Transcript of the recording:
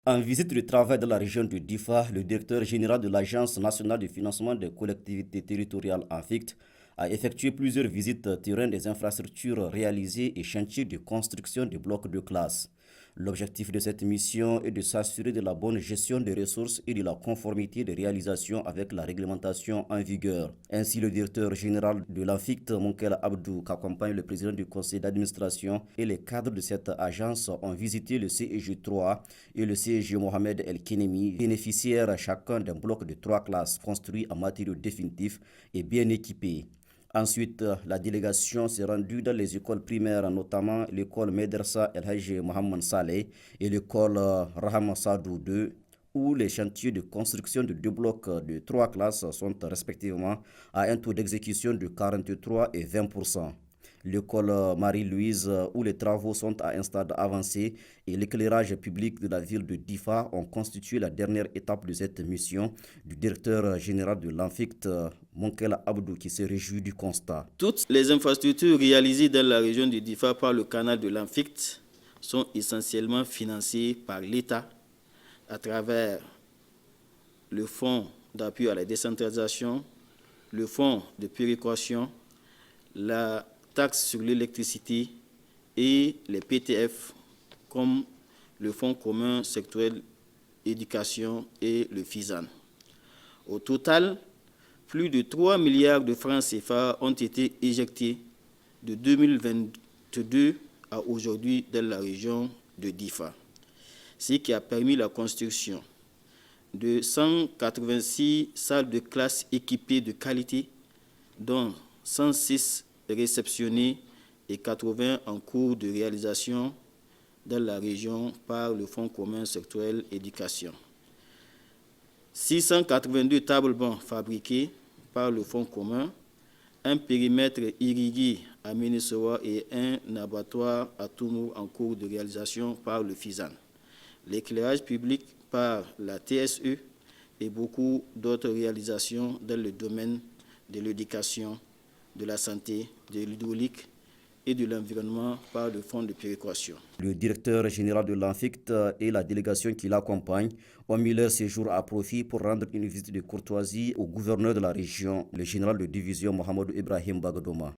En visite de travail dans la région de Difa, le directeur général de l'Agence nationale de financement des collectivités territoriales (ANFICT) a effectué plusieurs visites terrain des infrastructures réalisées et chantiers de construction de blocs de classe. L'objectif de cette mission est de s'assurer de la bonne gestion des ressources et de la conformité des réalisations avec la réglementation en vigueur. Ainsi, le directeur général de l'ANFICT, Monkel Abdou, qui accompagne le président du conseil d'administration et les cadres de cette agence ont visité le CEG 3 et le CEG Mohamed El Kenemi, bénéficiaires chacun d'un bloc de 3 classes construit en matériaux définitifs et bien équipés. Ensuite, la délégation s'est rendue dans les écoles primaires, notamment l'école Medersa El Hajj Mohamed Saleh et l'école Rahama Sadou 2, où les chantiers de construction de 2 blocs de 3 classes sont respectivement à un taux d'exécution de 43 et 20%. L'école Marie-Louise, où les travaux sont à un stade avancé, et l'éclairage public de la ville de Difa ont constitué la dernière étape de cette mission du directeur général de l'ANFICT, Monkel Abdou, qui se réjouit du constat. Toutes les infrastructures réalisées dans la région de Difa par le canal de l'ANFICT sont essentiellement financées par l'État à travers le fonds d'appui à la décentralisation, le fonds de péréquation, la taxe sur l'électricité et les PTF comme le Fonds commun sectoriel éducation et le FISAN. Au total, plus de 3 milliards de francs CFA ont été éjectés de 2022 à aujourd'hui dans la région de Difa, ce qui a permis la construction de 186 salles de classe équipées de qualité, dont 106 réceptionnées et 80 en cours de réalisation dans la région par le Fonds commun sectoriel éducation. 682 tables-bancs fabriquées par le Fonds commun, un périmètre irrigué à Ménessoa et un abattoir à Toumour en cours de réalisation par le FISAN. L'éclairage public par la TSE et beaucoup d'autres réalisations dans le domaine de l'éducation, de la santé, de l'hydraulique et de l'environnement par le fonds de péréquation. Le directeur général de l'ANFICT et la délégation qui l'accompagne ont mis leur séjour à profit pour rendre une visite de courtoisie au gouverneur de la région, le général de division Mohamed Ibrahim Bagadoma.